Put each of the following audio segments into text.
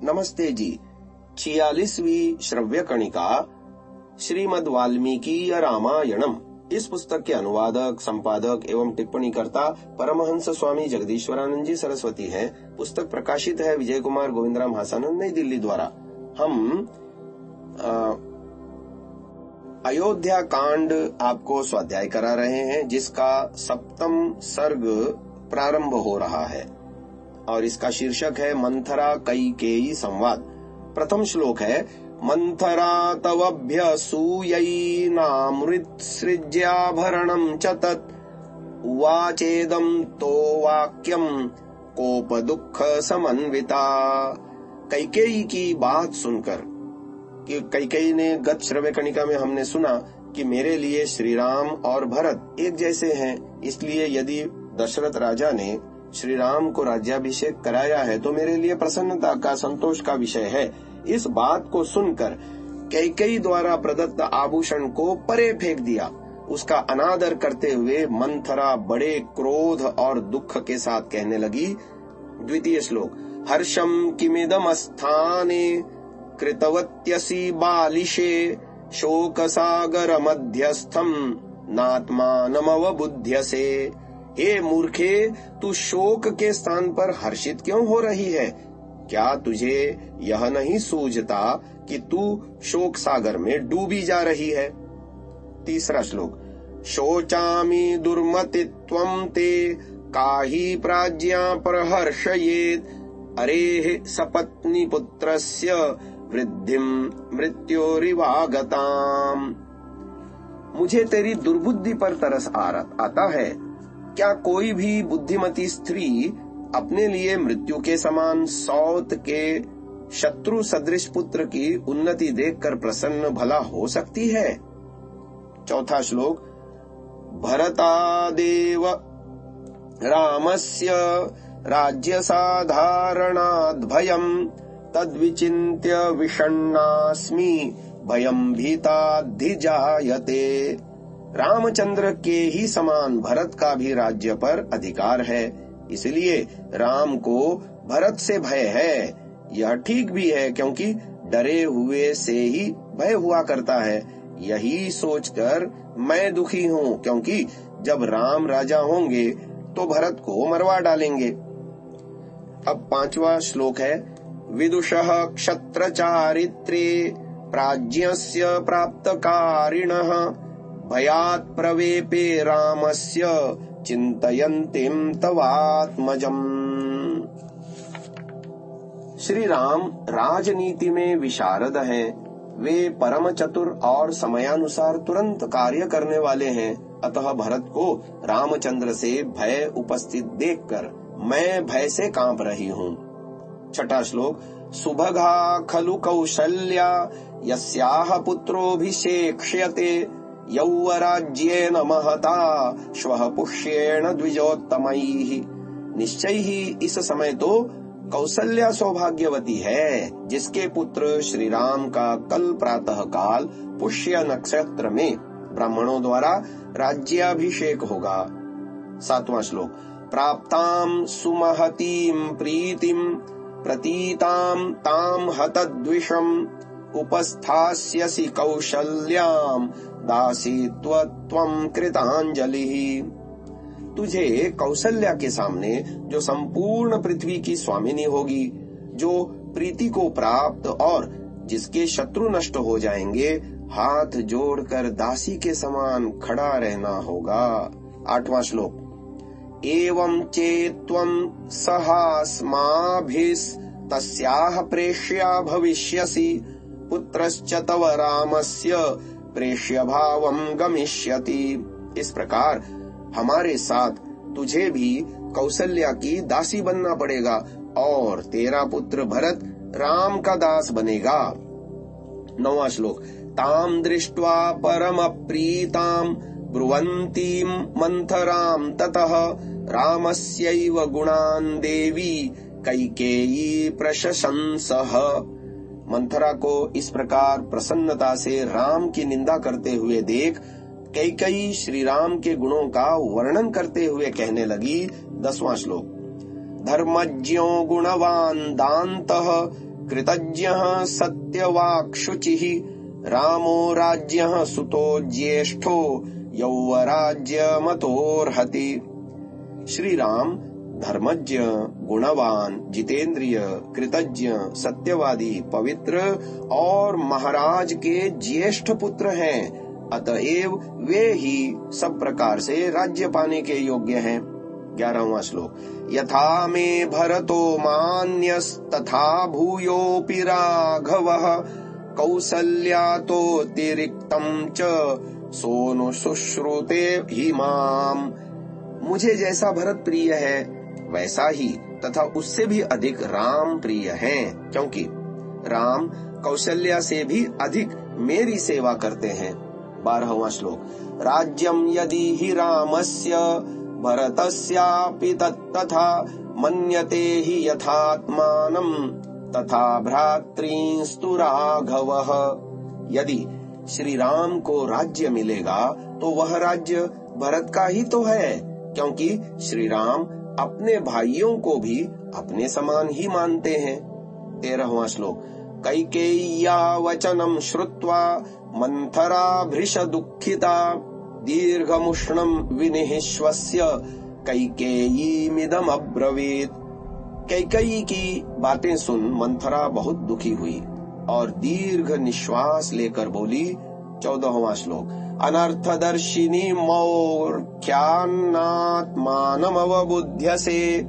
नमस्ते जी। 46वीं श्रव्य कणिका श्रीमद् वाल्मीकि रामायणम। इस पुस्तक के अनुवादक, संपादक एवं टिप्पणीकर्ता परमहंस स्वामी जगदीश्वरानंद जी सरस्वती हैं। पुस्तक प्रकाशित है विजय कुमार गोविंदराम हासानंद नई दिल्ली द्वारा। हम अयोध्या कांड आपको स्वाध्याय करा रहे हैं, जिसका 7वां सर्ग प्रारंभ हो रहा है और इसका शीर्षक है मंथरा कैकेयी संवाद। प्रथम श्लोक है, मंथरा तवभ्यसूयैनामृतसृज्याभरणं च तत् उवाचेदं तो वाक्यं कोप दुःख समन्विता। कैकेयी की बात सुनकर, कि कैकेयी ने गत श्रव्य कणिका में हमने सुना कि मेरे लिए श्री राम और भरत एक जैसे हैं, इसलिए यदि दशरथ राजा ने श्री राम को राज्याभिषेक कराया है तो मेरे लिए प्रसन्नता का, संतोष का विषय है। इस बात को सुनकर कैकेयी द्वारा प्रदत्त आभूषण को परे फेंक दिया। उसका अनादर करते हुए मंथरा बड़े क्रोध और दुख के साथ कहने लगी। द्वितीय श्लोक, हर्षम किमिदमस्थाने कृतवत्यसि बालिशे शोक सागर मध्यस्थम नात्मानमवबुध्यसे। हे मूर्खे, तू शोक के स्थान पर हर्षित क्यों हो रही है? क्या तुझे यह नहीं सूझता कि तू शोक सागर में डूबी जा रही है? तीसरा श्लोक, शोचामि दुर्मतित्वं ते काहि प्राज्ञा प्रहर्षयेत् अरेः सपत्नी पुत्रस्य वृद्धिं मृत्योरिवागताम्। मुझे तेरी दुर्बुद्धि पर तरस आता है। क्या कोई भी बुद्धिमती स्त्री अपने लिए मृत्यु के समान सौत के शत्रु सदृश पुत्र की उन्नति देखकर प्रसन्न भला हो सकती है? चौथा श्लोक, भरतादेव रामस्य राज्य साधारणाद् भयम् तद्विचिन्त्य विषण्णास्मि भयम् भीताधिजायते। रामचंद्र के ही समान भरत का भी राज्य पर अधिकार है, इसलिए राम को भरत से भय है। यह ठीक भी है, क्योंकि डरे हुए से ही भय हुआ करता है। यही सोचकर मैं दुखी हूँ, क्योंकि जब राम राजा होंगे तो भरत को मरवा डालेंगे। अब 5वां श्लोक है, विदुषः क्षत्र चारित्रे प्राज्ञस्य प्राप्तकारिणः भयात् प्रवेपे रामस्य चिंतयन्तीं तवात्मजम्। श्री राम राजनीति में विशारद हैं। वे परम चतुर और समयानुसार तुरंत कार्य करने वाले हैं। अतः भरत को रामचंद्र से भय उपस्थित देखकर मैं भय से कांप रही हूँ। छठा श्लोक, सुभगा खलु कौशल्या यस्याह पुत्रोभिषेक्ष्यते यौवराज्येन महता श्वः पुष्येण द्विजोत्तमैः। निश्चय ही इस समय तो कौशल्या सौभाग्यवती है, जिसके पुत्र श्री राम का कल प्रातः काल पुष्य नक्षत्र में ब्राह्मणों द्वारा राज्याभिषेक होगा। 7वां श्लोक, प्राप्तां सुमहतीं प्रीतिं प्रतीतां तां हतद्विषम् उपस्थास्यसि कौशल्यां दासीत्व त्वं कृतांजलिः। तुझे कौशल्या के सामने, जो संपूर्ण पृथ्वी की स्वामिनी होगी, जो प्रीति को प्राप्त और जिसके शत्रु नष्ट हो जाएंगे, हाथ जोड़कर दासी के समान खड़ा रहना होगा। 8वां श्लोक, एवं चेत्त्वं सहास्माभिस्तस्याः प्रेष्या भविष्यसि पुत्रश्च तव रामस्य प्रेष्य भावं गमिष्यति। इस प्रकार हमारे साथ तुझे भी कौशल्या की दासी बनना पड़ेगा और तेरा पुत्र भरत राम का दास बनेगा। 9वां श्लोक, ताम दृष्ट्वा परम प्रीताम ब्रुवंतीं मंथराम ततः रामस्यैव गुणान् देवी कैकेयी प्रशंसः। मंथरा को इस प्रकार प्रसन्नता से राम की निंदा करते हुए देख कैकेयी श्री राम के गुणों का वर्णन करते हुए कहने लगी। 10वां श्लोक, धर्मज्ञो गुणवान दान्तः कृतज्ञः सत्यवाक्शुचिः रामो राज्ञः सुतो ज्येष्ठो यौवराज्यमतोर्हति। श्री राम धर्मज्ञ, गुणवान, जितेंद्रिय, कृतज्ञ, सत्यवादी, पवित्र और महाराज के ज्येष्ठ पुत्र हैं, अतएव वे ही सब प्रकार से राज्य पाने के योग्य हैं। 11वां श्लोक। यथा मे भरतो मान्यस्तथा भूयोऽपि राघवः कौसल्यातोऽतिरिक्तं च सोऽनुशुश्रुते हि माम्। मुझे जैसा भरत प्रिय है वैसा ही तथा उससे भी अधिक राम प्रिय हैं, क्योंकि राम कौशल्या से भी अधिक मेरी सेवा करते हैं। 12वां श्लोक। राज्यं यदि हि रामस्य भरतस्यापि तत्तथा मन्यते हि यथात्मानं तथा भ्रातॄंस्तु राघवः। यदि श्री राम को राज्य मिलेगा तो वह राज्य भरत का ही तो है, क्योंकि श्री राम अपने भाइयों को भी अपने समान ही मानते हैं। 13वां श्लोक। कैकेय्या वचनं श्रुत्वा मंथरा भृश दुःखिता दीर्घमुष्णं विनिश्वस्य कैकेयीमिदम् अब्रवीत्। कैकेयी की बातें सुन मंथरा बहुत दुखी हुई और दीर्घ निश्वास लेकर बोली। 14वां श्लोक। अनर्थदर्शिनी मौर्ख्यान्नात्मानमवबुध्यसे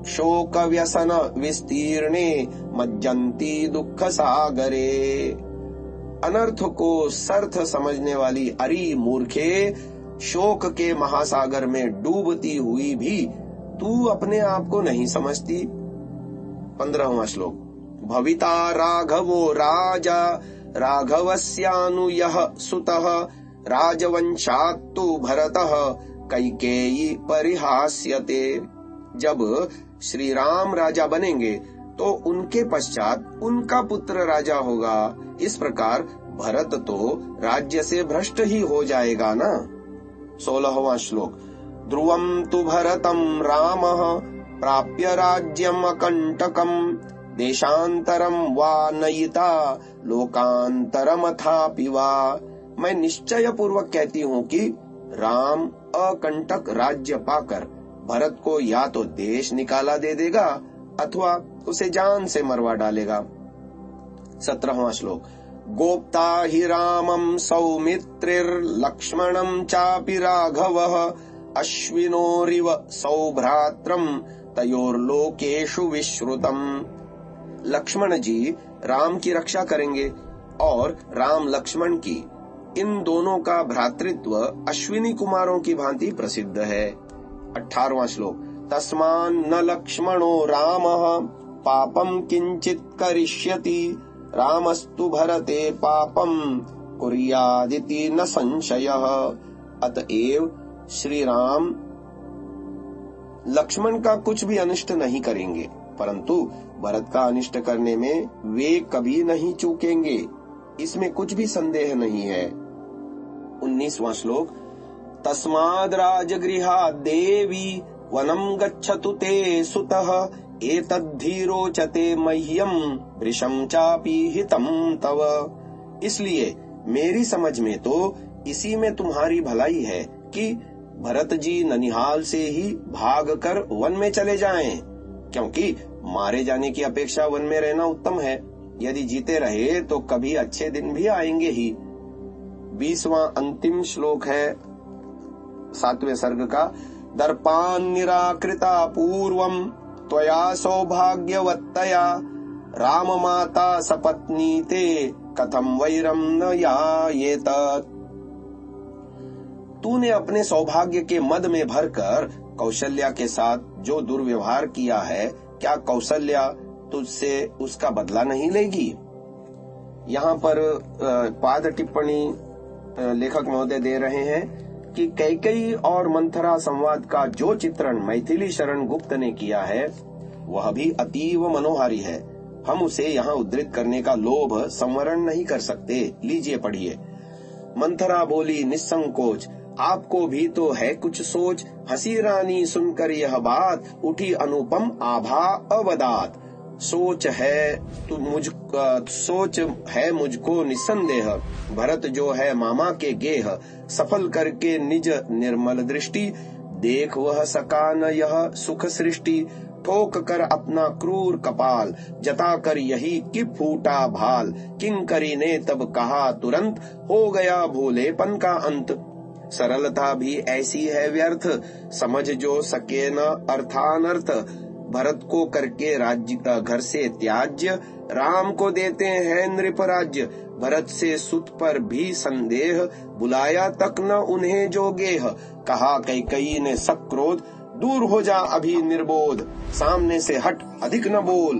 शोक व्यसन विस्तीर्णे मज्जन्ति दुःख सागरे। अनर्थ को सर्थ समझने वाली अरी मूर्खे, शोक के महासागर में डूबती हुई भी तू अपने आप को नहीं समझती। 15वां श्लोक। भविता राघवो राजा राघवस्यानुयः सुतः राजवंशात्तु भरतः कैकेयी परिहास्यते। जब श्री राम राजा बनेंगे तो उनके पश्चात उनका पुत्र राजा होगा। इस प्रकार भरत तो राज्य से भ्रष्ट ही हो जाएगा ना। 16वां श्लोक। ध्रुवं तु भरतं रामः प्राप्य राज्यम् अकंटकम् देशांतरम वा नयिता लोकांतरमथापि वा। मैं निश्चय पूर्वक कहती हूँ कि राम अकंटक राज्य पाकर भरत को या तो देश निकाला दे देगा अथवा उसे जान से मरवा डालेगा। 17वां श्लोक। गोप्ता हि रामं सौमित्रिर्लक्ष्मणं चापि राघवः अश्विनोरिव सौभ्रात्रं तयोर्लोकेषु विश्रुतम्। लक्ष्मण जी राम की रक्षा करेंगे और राम लक्ष्मण की, इन दोनों का भ्रातृत्व अश्विनी कुमारों की भांति प्रसिद्ध है। 18वां श्लोक। तस्मान् न लक्ष्मणो रामः पापं किंचित करिष्यति रामस्तु भरते पापं कुर्यादिति न संशयः। अतएव श्री राम लक्ष्मण का कुछ भी अनिष्ट नहीं करेंगे, परंतु भरत का अनिष्ट करने में वे कभी नहीं चूकेंगे, इसमें कुछ भी संदेह नहीं है। 19वां श्लोक। तस्माद् राजगृहाद् देवी वनं गच्छतु ते सुतः एतद्धीरोचते मह्यं वृषं चापि हितं तव। इसलिए मेरी समझ में तो इसी में तुम्हारी भलाई है कि भरत जी ननिहाल से ही भागकर वन में चले जाएं, क्योंकि मारे जाने की अपेक्षा वन में रहना उत्तम है। यदि जीते रहे तो कभी अच्छे दिन भी आएंगे ही। 20वां अंतिम श्लोक है 7वें सर्ग का। दर्पान् निराकृता पूर्वं त्वया सौभाग्यवत्तया राम माता सपत्नी ते कथम वैरम न यायेत। तूने अपने सौभाग्य के मद में भरकर कौशल्या के साथ जो दुर्व्यवहार किया है, क्या कौशल्या तुझसे उसका बदला नहीं लेगी? यहाँ पर पाद टिप्पणी लेखक महोदय दे रहे हैं कि कैकेयी और मंथरा संवाद का जो चित्रण मैथिली शरण गुप्त ने किया है वह भी अतीव मनोहारी है। हम उसे यहाँ उद्धृत करने का लोभ संवरण नहीं कर सकते। लीजिए पढ़िए। मंथरा बोली निसंकोच, आपको भी तो है कुछ सोच। हंसी रानी सुनकर यह बात, उठी अनुपम आभा अवदात। सोच है मुझको निसंदेह। भरत जो है मामा के गेह, सफल करके निज निर्मल दृष्टि, देख वह सका न यह सुख सृष्टि। ठोक कर अपना क्रूर कपाल, जता कर यही कि फूटा भाल। किंकरी ने तब कहा तुरंत, हो गया भोलेपन का अंत। सरलता भी ऐसी है व्यर्थ, समझ जो सके न अर्थानर्थ। भरत को करके राज्य घर से त्याज्य, राम को देते हैं नृप राज्य। भरत से सुत पर भी संदेह, बुलाया तक न उन्हें जो गेह। कहा कैकेयी ने सक्रोध, दूर हो जा अभी निर्बोध। सामने से हट अधिक न बोल,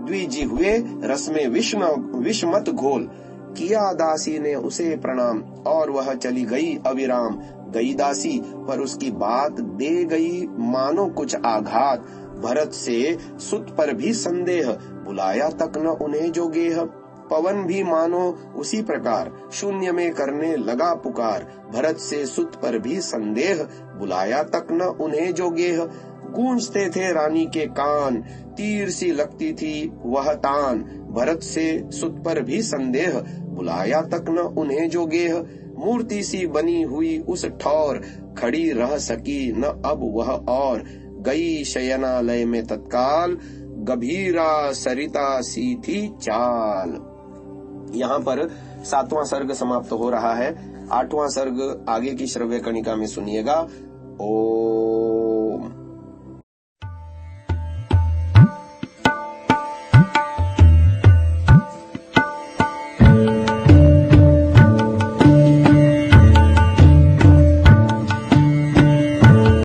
द्विजी हुए रस में विष मत घोल। किया दासी ने उसे प्रणाम, और वह चली गई अविराम। गई दासी पर उसकी बात दे गई मानो कुछ आघात। भरत से सुत पर भी संदेह, बुलाया तक न उन्हें जो गेह। पवन भी मानो उसी प्रकार, शून्य में करने लगा पुकार। भरत से सुत पर भी संदेह, बुलाया तक न उन्हें जो गेह। गूंजते थे रानी के कान, तीर सी लगती थी वह तान। भरत से सुत पर भी संदेह, बुलाया तक न उन्हें जो गेह। मूर्ति सी बनी हुई उस ठौर, खड़ी रह सकी न अब वह और। गई शयनालय में तत्काल, गंभीरा सरिता सी थी चाल। यहाँ पर 7वां सर्ग समाप्त हो रहा है। 8वां सर्ग आगे की श्रव्य कणिका में सुनिएगा। ओ